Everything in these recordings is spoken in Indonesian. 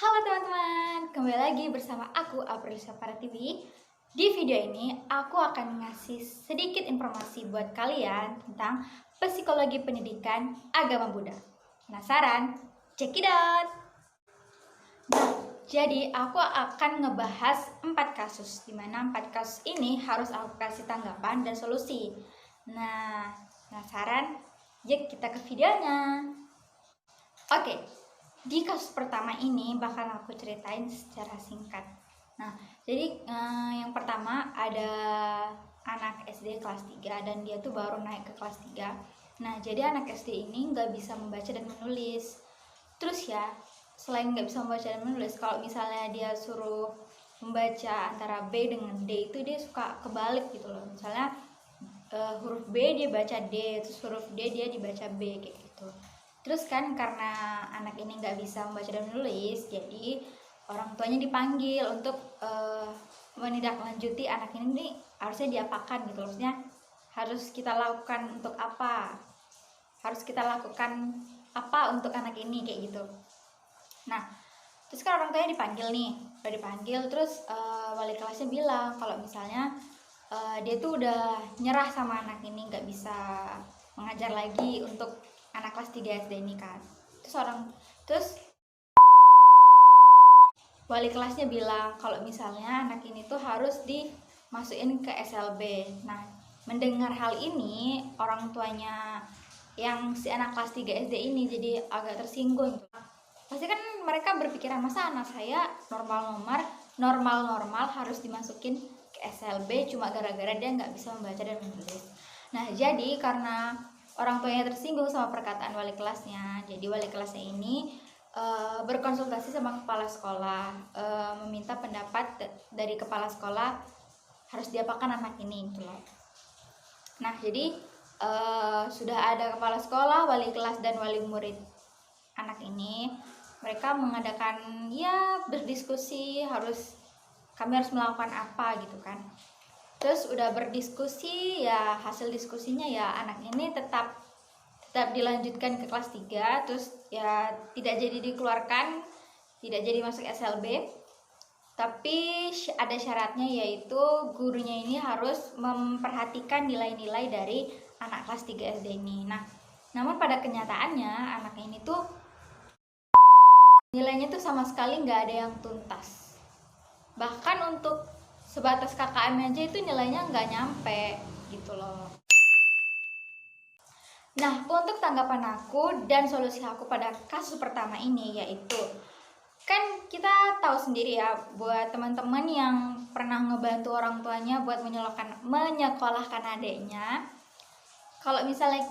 Halo teman-teman, kembali lagi bersama aku Aprilisya Pratiwi. Di video ini aku akan ngasih sedikit informasi buat kalian tentang psikologi pendidikan agama Buddha. Penasaran? Check it out! Nah, jadi aku akan ngebahas 4 kasus, dimana 4 kasus ini harus aku kasih tanggapan dan solusi. Nah, penasaran? Yuk kita ke videonya. Oke, di kasus pertama ini bakal aku ceritain secara singkat. Nah, jadi yang pertama ada anak SD kelas 3 dan dia tuh baru naik ke kelas 3. Nah, jadi anak SD ini nggak bisa membaca dan menulis. Terus ya, selain nggak bisa membaca dan menulis, kalau misalnya dia suruh membaca antara B dengan D itu dia suka kebalik gitu loh. Misalnya huruf B dia baca D, terus huruf D dia dibaca B kayak gitu. Terus kan karena anak ini nggak bisa membaca dan menulis, jadi orang tuanya dipanggil untuk menindaklanjuti anak ini nih, harusnya diapakan gitu. Maksudnya harus kita lakukan untuk apa? Harus kita lakukan apa untuk anak ini kayak gitu. Nah, terus kan orang tuanya dipanggil nih, udah dipanggil, terus wali kelasnya bilang kalau misalnya dia tuh udah nyerah sama anak ini, nggak bisa mengajar lagi untuk anak kelas 3 SD ini kan. Terus wali kelasnya bilang kalau misalnya anak ini tuh harus dimasukin ke SLB. Nah, mendengar hal ini orang tuanya yang si anak kelas 3 SD ini jadi agak tersinggung. Pasti kan mereka berpikiran, masa anak saya normal harus dimasukin ke SLB cuma gara-gara dia nggak bisa membaca dan menulis. Nah, jadi karena orang tuanya tersinggung sama perkataan wali kelasnya, jadi wali kelasnya ini berkonsultasi sama kepala sekolah, meminta pendapat dari kepala sekolah harus diapakan anak ini gitu loh. Nah, jadi sudah ada kepala sekolah, wali kelas dan wali murid anak ini, mereka mengadakan ya berdiskusi, kami harus melakukan apa gitu kan. Terus udah berdiskusi ya, hasil diskusinya ya anak ini tetap dilanjutkan ke kelas 3, terus ya tidak jadi dikeluarkan, tidak jadi masuk SLB. Tapi ada syaratnya, yaitu gurunya ini harus memperhatikan nilai-nilai dari anak kelas 3 SD ini. Nah, namun pada kenyataannya anak ini tuh nilainya tuh sama sekali nggak ada yang tuntas. Bahkan untuk sebatas KKM aja itu nilainya nggak nyampe gitu loh. Nah, untuk tanggapan aku dan solusi aku pada kasus pertama ini yaitu, kan kita tahu sendiri ya, buat teman-teman yang pernah ngebantu orang tuanya buat menyekolahkan adiknya, kalau misalnya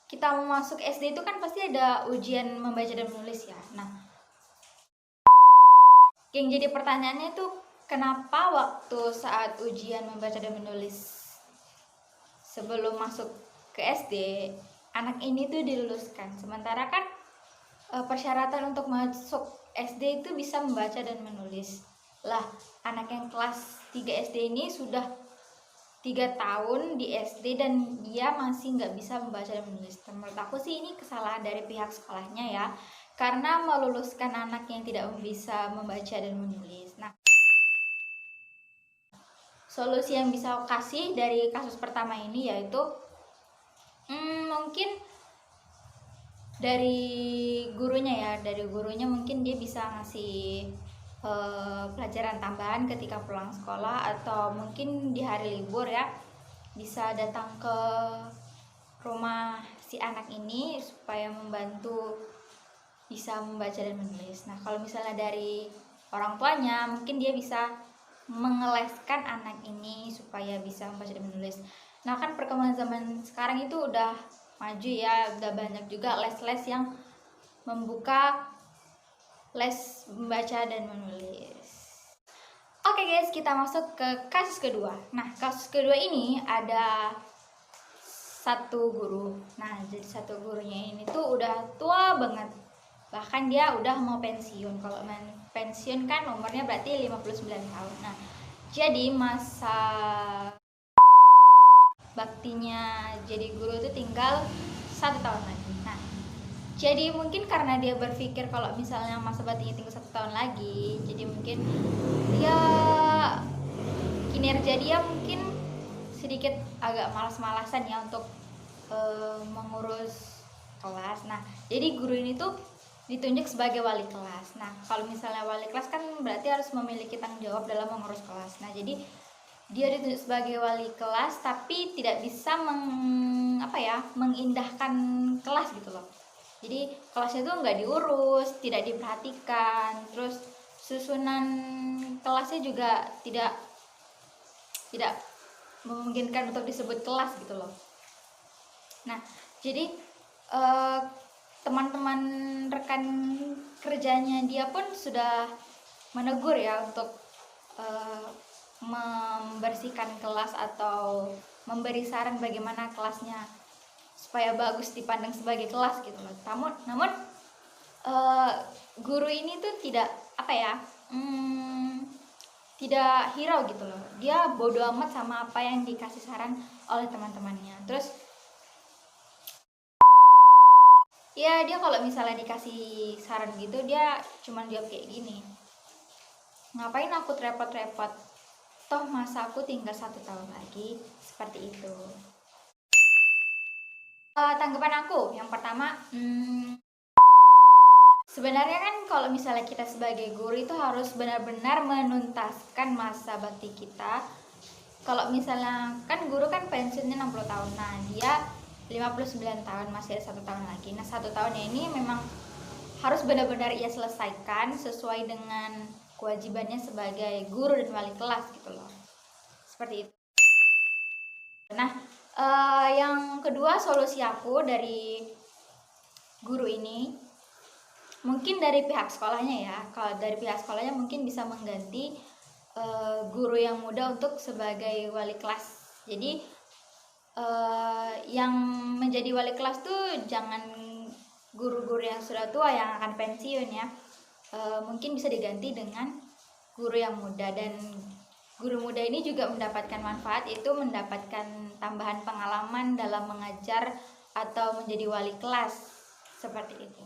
kita mau masuk SD itu kan pasti ada ujian membaca dan menulis ya. Nah, yang jadi pertanyaannya itu, kenapa waktu saat ujian membaca dan menulis sebelum masuk ke SD, anak ini tuh diluluskan, sementara kan persyaratan untuk masuk SD itu bisa membaca dan menulis. Lah, anak yang kelas 3 SD ini sudah 3 tahun di SD dan dia masih nggak bisa membaca dan menulis. Menurut aku sih ini kesalahan dari pihak sekolahnya ya, karena meluluskan anak yang tidak bisa membaca dan menulis. Nah, solusi yang bisa aku kasih dari kasus pertama ini yaitu mungkin dari gurunya mungkin dia bisa ngasih pelajaran tambahan ketika pulang sekolah, atau mungkin di hari libur ya bisa datang ke rumah si anak ini supaya membantu bisa membaca dan menulis. Nah, kalau misalnya dari orang tuanya, mungkin dia bisa mengeleskan anak ini supaya bisa membaca dan menulis. Nah, kan perkembangan zaman sekarang itu udah maju ya, udah banyak juga les-les yang membuka les membaca dan menulis. Oke guys, kita masuk ke kasus kedua. Nah, kasus kedua ini ada satu guru. Nah, jadi satu gurunya ini tuh udah tua banget. Bahkan dia udah mau pensiun. Kalau pensiun kan umurnya berarti 59 tahun. Nah, jadi masa baktinya jadi guru itu tinggal 1 tahun lagi. Nah, Jadi mungkin karena dia berpikir kalau misalnya masa baktinya tinggal 1 tahun lagi, jadi mungkin dia kinerja dia mungkin sedikit agak malas-malasan ya untuk mengurus kelas. Nah, jadi guru ini tuh ditunjuk sebagai wali kelas. Nah, kalau misalnya wali kelas kan berarti harus memiliki tanggung jawab dalam mengurus kelas. Nah, jadi dia ditunjuk sebagai wali kelas tapi tidak bisa mengindahkan kelas gitu loh. Jadi kelasnya tuh nggak diurus, tidak diperhatikan, terus susunan kelasnya juga tidak memungkinkan untuk disebut kelas gitu loh. Nah, jadi teman-teman rekan kerjanya dia pun sudah menegur ya untuk membersihkan kelas atau memberi saran bagaimana kelasnya supaya bagus dipandang sebagai kelas gitu loh. Namun guru ini tuh tidak tidak hirau gitu loh. Dia bodoh amat sama apa yang dikasih saran oleh teman-temannya. Terus ya dia kalau misalnya dikasih saran gitu, dia cuman jawab kayak gini, ngapain aku repot-repot, toh masa aku tinggal 1 tahun lagi, seperti itu. Tanggapan aku yang pertama, sebenarnya kan kalau misalnya kita sebagai guru itu harus benar-benar menuntaskan masa bakti kita. Kalau misalnya kan guru kan pensiunnya 60 tahun, nah dia 59 tahun, masih ada 1 tahun lagi. Nah 1 tahunnya ini memang harus benar-benar ia selesaikan sesuai dengan kewajibannya sebagai guru dan wali kelas gitu loh, seperti itu. Nah yang kedua, solusi aku dari guru ini mungkin dari pihak sekolahnya ya. Kalau dari pihak sekolahnya mungkin bisa mengganti guru yang muda untuk sebagai wali kelas. Jadi yang menjadi wali kelas tuh jangan guru-guru yang sudah tua yang akan pensiun ya. Mungkin bisa diganti dengan guru yang muda, dan guru muda ini juga mendapatkan manfaat, itu mendapatkan tambahan pengalaman dalam mengajar atau menjadi wali kelas, seperti itu.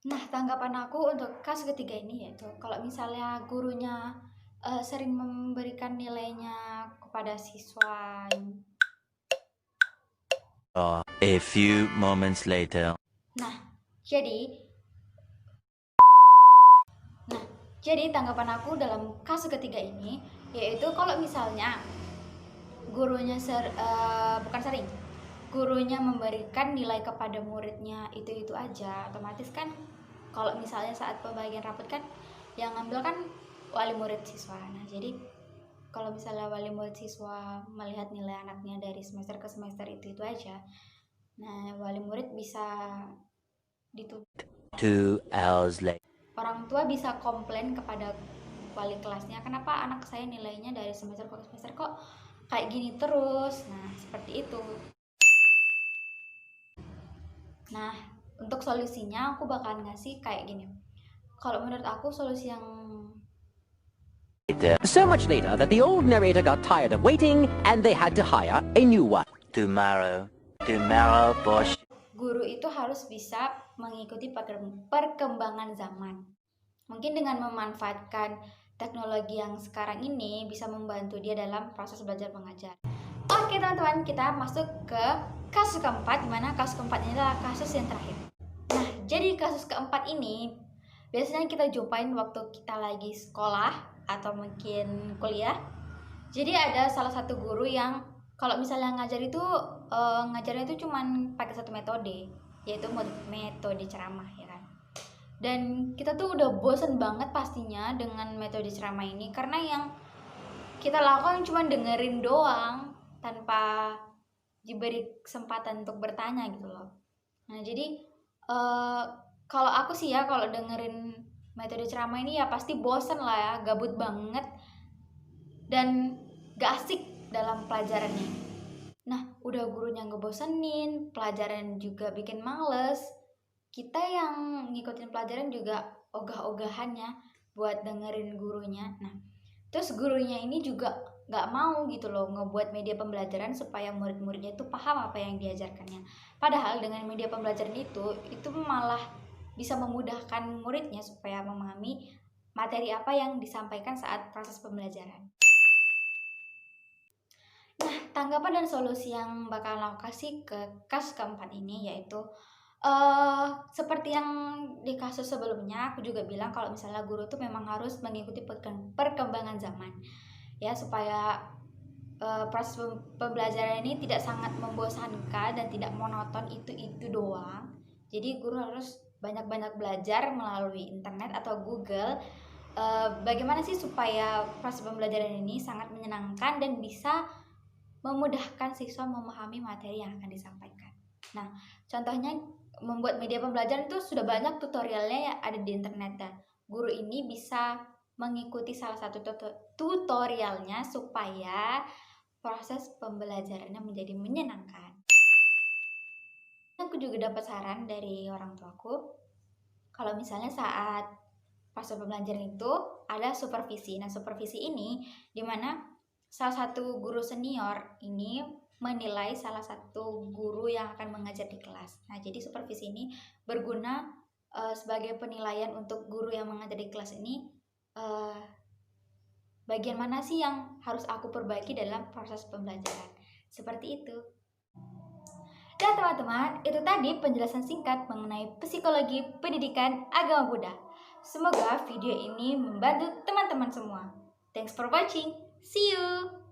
Nah, tanggapan aku untuk kasus ketiga ini yaitu kalau misalnya gurunya sering memberikan nilainya kepada siswa. A few moments later. Nah, jadi tanggapan aku dalam kasus ketiga ini yaitu kalau misalnya gurunya gurunya memberikan nilai kepada muridnya itu aja, otomatis kan kalau misalnya saat pembagian rapot kan yang ngambil kan wali murid siswa. Nah, jadi kalau misalnya wali murid siswa melihat nilai anaknya dari semester ke semester itu aja, nah wali murid bisa dituntut. 2 hours later. Orang tua bisa komplain kepada wali kelasnya, kenapa anak saya nilainya dari semester ke semester kok kayak gini terus. Nah, seperti itu. Nah, untuk solusinya aku bakalan ngasih kayak gini. Kalau menurut aku solusi yang So much later that the old narrator got tired of waiting and they had to hire a new one. Tomorrow, boss. Guru itu harus bisa mengikuti perkembangan zaman. Mungkin dengan memanfaatkan teknologi yang sekarang ini bisa membantu dia dalam proses belajar mengajar. Oke teman-teman, kita masuk ke kasus keempat, dimana kasus keempat ini adalah kasus yang terakhir. Nah, jadi kasus keempat ini biasanya kita jumpain waktu kita lagi sekolah atau mungkin kuliah. Jadi ada salah satu guru yang kalau misalnya ngajar itu ngajarnya itu cuman pakai satu metode, yaitu metode ceramah ya kan. Dan kita tuh udah bosen banget pastinya dengan metode ceramah ini, karena yang kita lakukan cuma dengerin doang tanpa diberi kesempatan untuk bertanya gitu loh. Nah jadi kalau aku sih ya, kalau dengerin metode ceramah ini ya pasti bosen lah ya, gabut banget dan gak asik dalam pelajarannya. Nah, udah gurunya ngebosenin, pelajaran juga bikin males, kita yang ngikutin pelajaran juga ogah-ogahannya buat dengerin gurunya. Nah, terus gurunya ini juga gak mau gitu loh ngebuat media pembelajaran supaya murid-muridnya itu paham apa yang diajarkannya. Padahal dengan media pembelajaran itu malah bisa memudahkan muridnya supaya memahami materi apa yang disampaikan saat proses pembelajaran. Nah, tanggapan dan solusi yang bakalan aku kasih ke kasus keempat ini yaitu seperti yang di kasus sebelumnya, aku juga bilang kalau misalnya guru tuh memang harus mengikuti perkembangan zaman ya, supaya proses pembelajaran ini tidak sangat membosankan dan tidak monoton itu doang. Jadi guru harus banyak-banyak belajar melalui internet atau Google. Bagaimana sih supaya proses pembelajaran ini sangat menyenangkan dan bisa memudahkan siswa memahami materi yang akan disampaikan. Nah, contohnya membuat media pembelajaran itu sudah banyak tutorialnya yang ada di internet, dan guru ini bisa mengikuti salah satu tutorialnya supaya proses pembelajarannya menjadi menyenangkan. Aku juga dapat saran dari orang tuaku, kalau misalnya saat proses pembelajaran itu ada supervisi. Nah, supervisi ini dimana salah satu guru senior ini menilai salah satu guru yang akan mengajar di kelas. Nah, jadi supervisi ini berguna sebagai penilaian untuk guru yang mengajar di kelas ini, bagian mana sih yang harus aku perbaiki dalam proses pembelajaran. Seperti itu. Dan teman-teman, itu tadi penjelasan singkat mengenai psikologi pendidikan agama Buddha. Semoga video ini membantu teman-teman semua. Thanks for watching. See you!